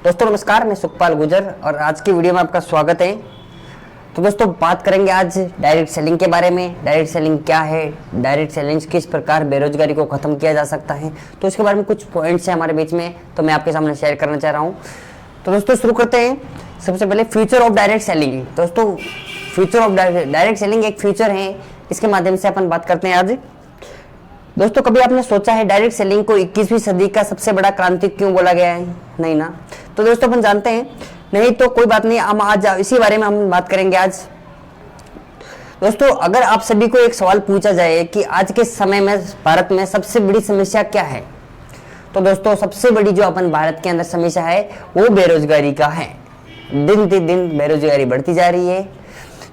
दोस्तों नमस्कार, मैं सुखपाल गुजर और आज की वीडियो में आपका स्वागत है। तो दोस्तों बात करेंगे आज डायरेक्ट सेलिंग के बारे में। डायरेक्ट सेलिंग क्या है, डायरेक्ट सेलिंग किस प्रकार बेरोजगारी को खत्म किया जा सकता है, तो इसके बारे में कुछ पॉइंट्स हैं हमारे बीच में, तो मैं आपके सामने शेयर करना चाह रहा हूँ। तो दोस्तों शुरू करते हैं। सबसे पहले फ्यूचर ऑफ डायरेक्ट सेलिंग। दोस्तों फ्यूचर ऑफ डायरेक्ट सेलिंग एक फ्यूचर है, इसके माध्यम से अपन बात करते हैं आज। दोस्तों कभी आपने सोचा है डायरेक्ट सेलिंग को 21वीं सदी का सबसे बड़ा क्रांति क्यों बोला गया है? नहीं ना। तो दोस्तों अपन जानते हैं, नहीं तो कोई बात नहीं, हम आज इसी बारे में हम बात करेंगे आज। दोस्तों अगर आप सभी को एक सवाल पूछा जाए कि आज के समय में भारत में सबसे बड़ी समस्या क्या है, तो दोस्तों सबसे बड़ी जो अपन भारत के अंदर समस्या है वो बेरोजगारी का है। दिन दिन बेरोजगारी बढ़ती जा रही है।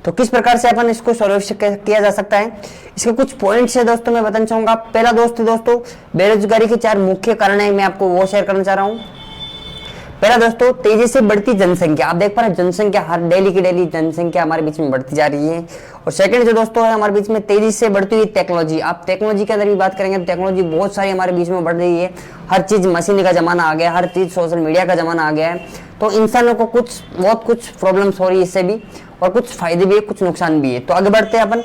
तो किस प्रकार से अपन इसको सॉल्व किया जा सकता है, इसके कुछ पॉइंट्स है दोस्तों मैं बताना चाहूंगा। पहला दोस्तों बेरोजगारी के 4 मुख्य कारण है, मैं आपको वो शेयर करना चाह रहा हूँ। पहला दोस्तों तेजी से बढ़ती जनसंख्या। आप देख पा रहे हैं जनसंख्या हर डेली की डेली जनसंख्या हमारे बीच में बढ़ती जा रही है। और सेकंड जो दोस्तों है हमारे बीच में तेजी से बढ़ती हुई टेक्नोलॉजी। आप टेक्नोलॉजी के अंदर भी बात करेंगे तो टेक्नोलॉजी बहुत सारी हमारे बीच में बढ़ रही है। हर चीज मशीन का जमाना आ गया, हर चीज सोशल मीडिया का जमाना आ गया है। तो इंसानों को बहुत कुछ प्रॉब्लम्स हो रही है इससे भी, और कुछ फायदे भी है, कुछ नुकसान भी है। तो आगे बढ़ते हैं अपन।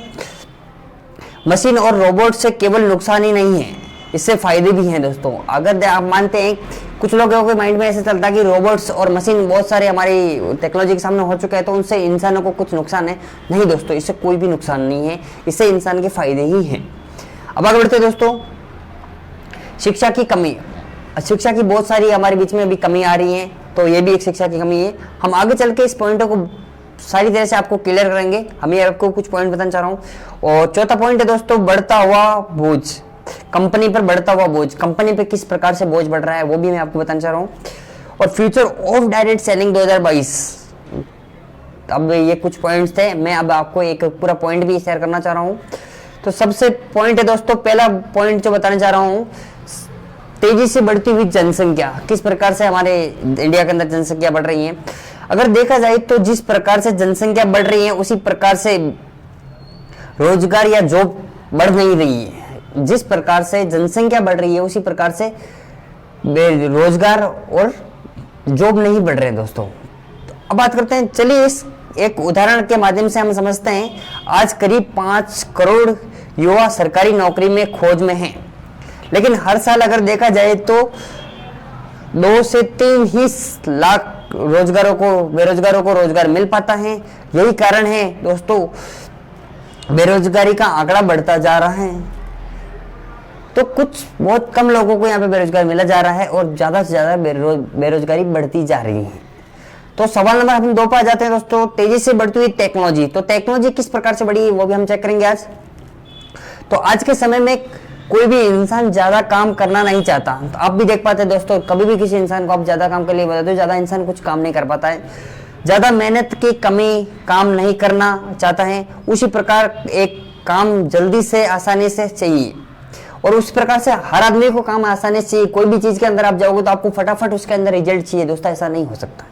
मशीन और रोबोट से केवल नुकसान ही नहीं है, इससे फायदे भी हैं दोस्तों। अगर आप मानते हैं, कुछ लोगों के माइंड में ऐसे चलता है कि रोबोट्स और मशीन बहुत सारे हमारी टेक्नोलॉजी के सामने हो चुके हैं तो उनसे इंसानों को कुछ नुकसान है। नहीं दोस्तों, इससे कोई भी नुकसान नहीं है, इससे इंसान के फायदे ही हैं। अब आगे बढ़ते हैं दोस्तों। शिक्षा की कमी। शिक्षा की बहुत सारी हमारे बीच में अभी कमी आ रही है, तो ये भी एक शिक्षा की कमी है। हम आगे चल के इस पॉइंटों को सारी तरह से आपको क्लियर करेंगे। हम ये आपको कुछ पॉइंट बताना चाह रहा हूँ। और चौथा पॉइंट है दोस्तों बढ़ता हुआ बोझ। कंपनी पर बढ़ता हुआ बोझ, कंपनी पे किस प्रकार से बोझ बढ़ रहा है वो भी मैं आपको बताना चाह रहा हूँ। और फ्यूचर ऑफ डायरेक्ट सेलिंग 2022। अब ये कुछ पॉइंट्स थे, मैं अब आपको एक पूरा पॉइंट भी शेयर करना चाह रहा हूँ। तो सबसे पॉइंट है दोस्तों, पहला पॉइंट जो बताना चाह रहा हूँ, तेजी से बढ़ती हुई जनसंख्या। किस प्रकार से हमारे इंडिया के अंदर जनसंख्या बढ़ रही है। अगर देखा जाए तो जिस प्रकार से जनसंख्या बढ़ रही है उसी प्रकार से रोजगार या जॉब बढ़ नहीं रही है। जिस प्रकार से जनसंख्या बढ़ रही है उसी प्रकार से रोजगार और जॉब नहीं बढ़ रहे हैं दोस्तों। अब बात करते हैं, चलिए इस एक उदाहरण के माध्यम से हम समझते हैं। आज करीब 5 करोड़ युवा सरकारी नौकरी में खोज में हैं, लेकिन हर साल अगर देखा जाए तो 2 से 3 ही लाख बेरोजगारों को रोजगार मिल पाता है। यही कारण है दोस्तों, बेरोजगारी का आंकड़ा बढ़ता जा रहा है। तो कुछ बहुत कम लोगों को यहाँ पे बेरोजगार मिला जा रहा है और ज्यादा से ज्यादा बेरोजगारी बढ़ती जा रही है। तो सवाल नंबर हम 2 पर आ जाते हैं दोस्तों, तेजी से बढ़ती हुई टेक्नोलॉजी। तो टेक्नोलॉजी किस प्रकार से बढ़ी है वो भी हम चेक करेंगे आज। तो आज के समय में कोई भी इंसान ज्यादा काम करना नहीं चाहता। तो आप भी देख पाते हैं दोस्तों, कभी भी किसी इंसान को आप ज्यादा काम के लिए बता दो, ज्यादा इंसान कुछ काम नहीं कर पाता है। ज्यादा मेहनत की कमी काम नहीं करना चाहता है। उसी प्रकार एक काम जल्दी से आसानी से चाहिए, और उस प्रकार से हर आदमी को काम आसानी से चाहिए। कोई भी चीज के अंदर आप जाओगे तो आपको फटाफट उसके अंदर रिजल्ट चाहिए दोस्तों, ऐसा नहीं हो सकता,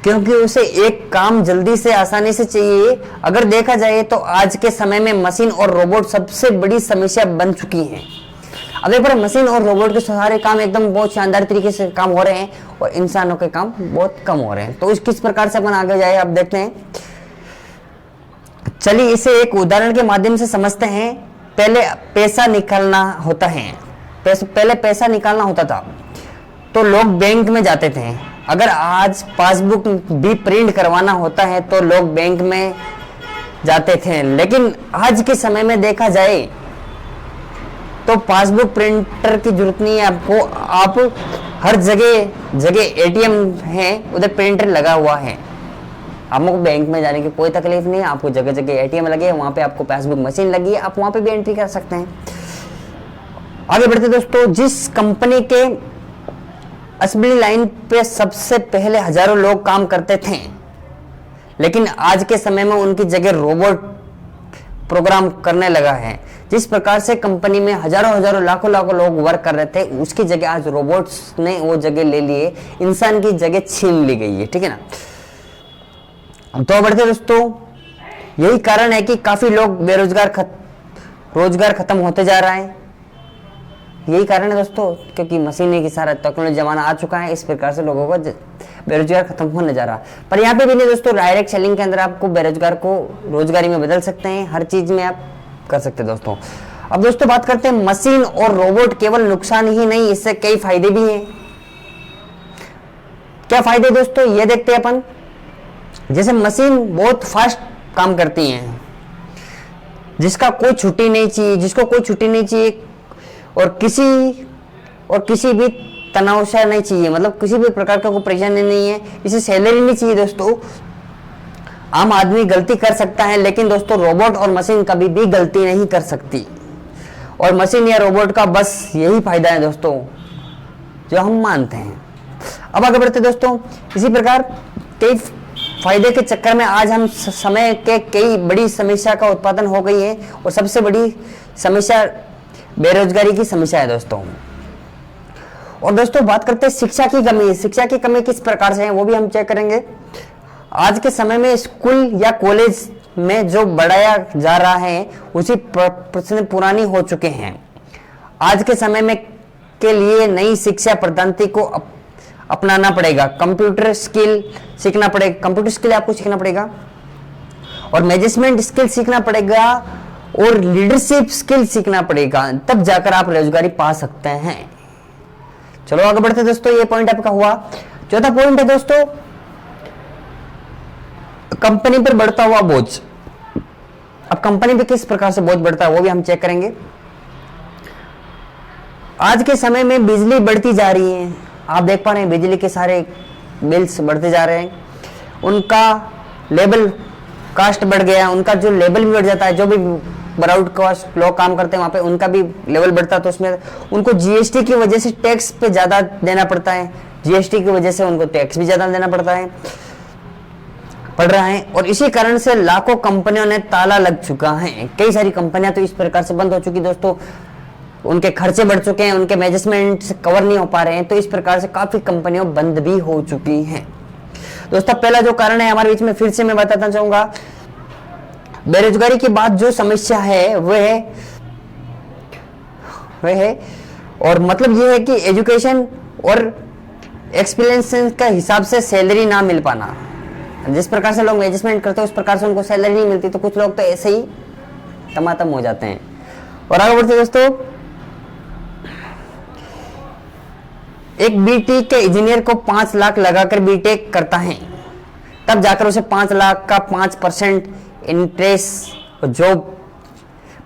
क्योंकि उसे एक काम जल्दी से आसानी से चाहिए। अगर देखा जाए तो आज के समय में मशीन और रोबोट सबसे बड़ी समस्या बन चुकी है। अब एक बार मशीन और रोबोट के सारे काम एकदम बहुत शानदार तरीके से काम हो रहे हैं और इंसानों के काम बहुत कम हो रहे हैं। तो इस किस प्रकार से अपन आगे जाए आप देखते हैं। चलिए इसे एक उदाहरण के माध्यम से समझते हैं। पहले पैसा निकालना होता है, पहले पैसा निकालना होता था तो लोग बैंक में जाते थे। अगर आज पासबुक भी प्रिंट करवाना होता है तो लोग बैंक में जाते थे, लेकिन आज के समय में देखा जाए तो पासबुक प्रिंटर की जरूरत नहीं है आपको। आप हर जगह एटीएम है, उधर प्रिंटर लगा हुआ है। आपको बैंक में जाने की कोई तकलीफ नहीं है, आपको जगह जगह एटीएम लगे है, वहां पे आपको पासबुक मशीन लगी है, आप वहां पे भी एंट्री कर सकते हैं। आगे बढ़ते दोस्तों। जिस कंपनी के असेंबली लाइन पे सबसे पहले हजारों लोग काम करते थे, लेकिन आज के समय में उनकी जगह रोबोट प्रोग्राम करने लगा है। जिस प्रकार से कंपनी में हजारों लाखों लोग वर्क कर रहे थे, उसकी जगह आज रोबोट्स ने वो जगह ले लिए, इंसान की जगह छीन ली गई है, ठीक है ना। तो बढ़ते दोस्तों, यही कारण है कि काफी लोग रोजगार खत्म होते जा रहा है। यही कारण है दोस्तों, क्योंकि मशीनी की सारा टेक्नोलॉजी जमाना आ चुका है, इस प्रकार से लोगों का बेरोजगार खत्म होने जा रहा। पर यहाँ पे भी नहीं दोस्तों, डायरेक्ट सेलिंग के अंदर आपको बेरोजगार को रोजगारी में बदल सकते हैं, हर चीज में आप कर सकते हैं दोस्तों। अब दोस्तों बात करते हैं मशीन और रोबोट केवल नुकसान ही नहीं, इससे कई फायदे भी हैं। क्या फायदे दोस्तों, ये देखते हैं अपन। जैसे मशीन बहुत फास्ट काम करती हैं, जिसका कोई छुट्टी नहीं चाहिए, जिसको कोई छुट्टी नहीं चाहिए, और किसी भी तनाव से नहीं चाहिए, मतलब किसी भी प्रकार का कोई परेशानी नहीं है, इसे सैलरी नहीं चाहिए दोस्तों। आम आदमी गलती कर सकता है, लेकिन दोस्तों रोबोट और मशीन कभी भी गलती नहीं कर सकती, और मशीन या रोबोट का बस यही फायदा है दोस्तों जो हम मानते हैं। अब आगे बढ़ते दोस्तों। इसी प्रकार कई फायदे के चक्कर में आज हम समय के कई बड़ी समस्या का उत्पादन हो गई है, और सबसे बड़ी समस्या बेरोजगारी की समस्या है दोस्तों। और दोस्तों बात करते हैं शिक्षा की कमी। शिक्षा की कमी किस प्रकार से है वो भी हम चेक करेंगे। आज के समय में स्कूल या कॉलेज में जो बढ़ाया जा रहा है उसी प्रश्न पुरानी हो चुके हैं। आज के समय में के लिए नई शिक्षा पद्धति को अपनाना पड़ेगा। कंप्यूटर स्किल सीखना पड़ेगा, कंप्यूटर स्किल आपको सीखना पड़ेगा, और मैनेजमेंट स्किल सीखना पड़ेगा, और लीडरशिप स्किल सीखना पड़ेगा, तब जाकर आप रोजगारी पा सकते हैं। चलो आगे बढ़ते दोस्तों, ये पॉइंट आपका हुआ। चौथा पॉइंट है दोस्तों, कंपनी पर बढ़ता हुआ बोझ। अब कंपनी पे किस प्रकार से बोझ बढ़ता है वो भी हम चेक करेंगे। आज के समय में बिजली बढ़ती जा रही है, आप देख पा रहे हैं बिजली के सारे बिल्स बढ़ते जा रहे हैं, उनका लेवल कास्ट बढ़ गया, उनका जो लेवल भी बढ़ जाता है। जो भी ब्राउड कास्ट लोग काम करते हैं वहां पे उनका भी लेवल बढ़ता है, तो उसमें उनको जीएसटी की वजह से टैक्स पे ज्यादा देना पड़ता है, जीएसटी की वजह से उनको टैक्स भी ज्यादा देना पड़ रहा है, और इसी कारण से लाखों कंपनियों ने ताला लग चुका है। कई सारी कंपनियां तो इस प्रकार से बंद हो चुकी दोस्तों, उनके खर्चे बढ़ चुके हैं, उनके मैनेजमेंट से कवर नहीं हो पा रहे हैं, तो इस प्रकार से काफी कंपनियां बंद भी हो चुकी हैं दोस्तों। पहला जो कारण है हमारे बीच में, फिर से मैं बताना चाहूंगा, बेरोजगारी के बाद जो समस्या है वह है और मतलब यह है कि एजुकेशन और एक्सपीरियंस के हिसाब से सैलरी ना मिल पाना। जिस प्रकार से लोग मैनेजमेंट करते हैं उस प्रकार से उनको सैलरी नहीं मिलती, तो कुछ लोग तो ऐसे ही टमाटम हो जाते हैं। और आगे बढ़ते दोस्तों, एक बीटेक के इंजीनियर को 5 लाख लगाकर बीटेक करता है, तब जाकर उसे 5 लाख का 5% इंटरेस्ट जो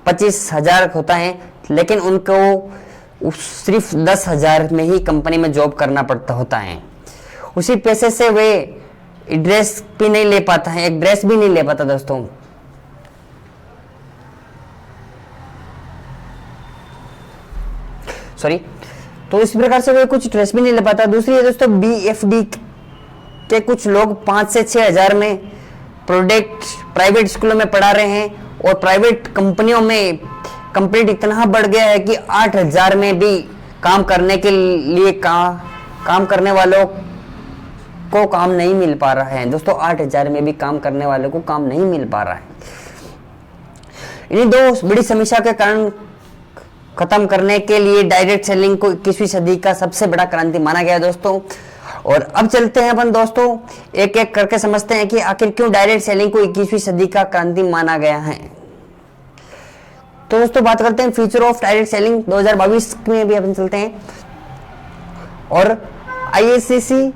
25,000 होता है, लेकिन उनको सिर्फ 10,000 में ही कंपनी में जॉब करना पड़ता होता है। उसी पैसे से वे ड्रेस भी नहीं ले पाता है, एक ड्रेस भी नहीं ले पाता दोस्तों। सॉरी, तो इस प्रकार से वे कुछ ड्रेस भी नहीं ले पाता। दूसरी है दोस्तों, बीएफडी के कुछ लोग 5 से 6,000 में प्रोडक्ट प्राइवेट स्कूलों में पढ़ा रहे हैं, और प्राइवेट कंपनियों में कंप्लीट इतना बढ़ गया है कि 8,000 में भी काम करने के लिए काम करने वालों को काम नहीं मिल पा रहा है दोस्तों। 8,000 में भी काम करने वालों को काम नहीं मिल पा रहा है। इन्हीं दो बड़ी समस्या के कारण खत्म करने के लिए डायरेक्ट सेलिंग को 21वीं सदी का सबसे बड़ा क्रांति माना गया दोस्तों। और अब चलते हैं अपन दोस्तों, एक एक करके समझते हैं कि आखिर क्यों डायरेक्ट सेलिंग को 21वीं सदी का क्रांति माना गया है। तो दोस्तों बात करते हैं फ्यूचर ऑफ डायरेक्ट सेलिंग 2022 में भी अपन चलते हैं। और आईएससीसी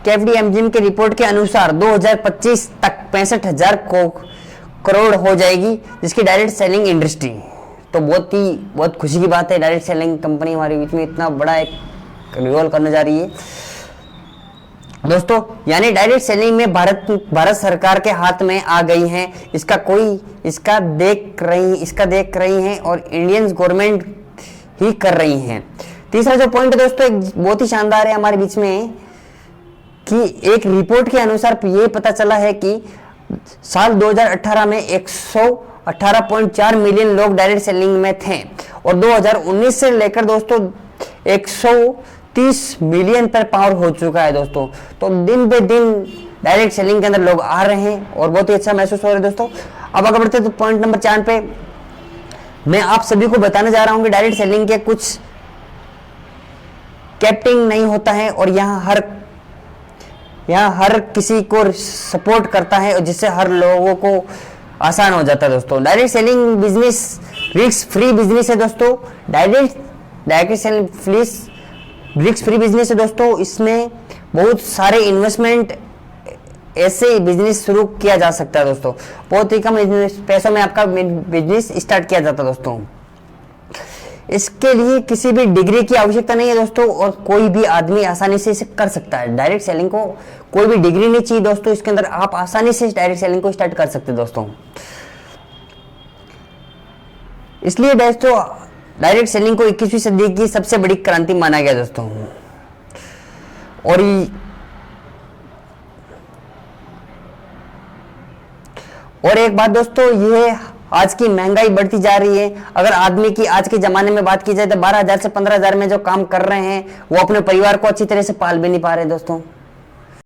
केपीएमजी के रिपोर्ट के अनुसार 2025 तक 65,000 करोड़ हो जाएगी जिसकी डायरेक्ट सेलिंग इंडस्ट्री। तो बहुत खुशी की बात है, डायरेक्ट सेलिंग कंपनी हमारे बीच में इतना बड़ा एक रिवॉल्व करने जा रही है दोस्तों। यानी डायरेक्ट सेलिंग में भारत सरकार के हाथ में आ गई है, इसका देख रही है और इंडियन गवर्नमेंट ही कर रही है। तीसरा जो पॉइंट दोस्तों एक बहुत ही शानदार है हमारे बीच में, कि एक रिपोर्ट के अनुसार ये पता चला है कि साल 2018 में 118.4 मिलियन लोग डायरेक्ट सेलिंग में थे, और 2019 से लेकर दोस्तों 130 मिलियन पर पावर हो चुका है दोस्तों। तो दिन पे दिन डायरेक्ट सेलिंग के अंदर लोग आ रहे हैं और बहुत ही अच्छा महसूस हो रहा है दोस्तों। अब आगे बढ़ते तो पॉइंट नंबर 4 पे मैं आप सभी को बताने जा रहा हूं कि डायरेक्ट सेलिंग के कुछ कैप्टिंग नहीं होता है और यहाँ हर किसी को सपोर्ट करता है, जिससे हर लोगों को आसान हो जाता है दोस्तों। Direct selling business risk free business है दोस्तों। Direct selling risk free business है दोस्तों। इसमें बहुत सारे इन्वेस्टमेंट ऐसे बिजनेस शुरू किया जा सकता है दोस्तों। बहुत ही कम पैसों में आपका बिजनेस स्टार्ट किया जाता है दोस्तों। इसके लिए किसी भी डिग्री की आवश्यकता नहीं है दोस्तों, और कोई भी आदमी आसानी से इसे कर सकता है। डायरेक्ट सेलिंग को कोई भी डिग्री नहीं चाहिए दोस्तों, इसके अंदर आप आसानी से डायरेक्ट सेलिंग को स्टार्ट कर सकते हैं दोस्तों। इसलिए दोस्तों डायरेक्ट सेलिंग को 21वीं सदी की सबसे बड़ी क्रांति माना गया दोस्तों। और एक बात दोस्तों, ये आज की महंगाई बढ़ती जा रही है। अगर आदमी की आज के जमाने में बात की जाए तो 12,000 से 15,000 में जो काम कर रहे हैं वो अपने परिवार को अच्छी तरह से पाल भी नहीं पा रहे दोस्तों।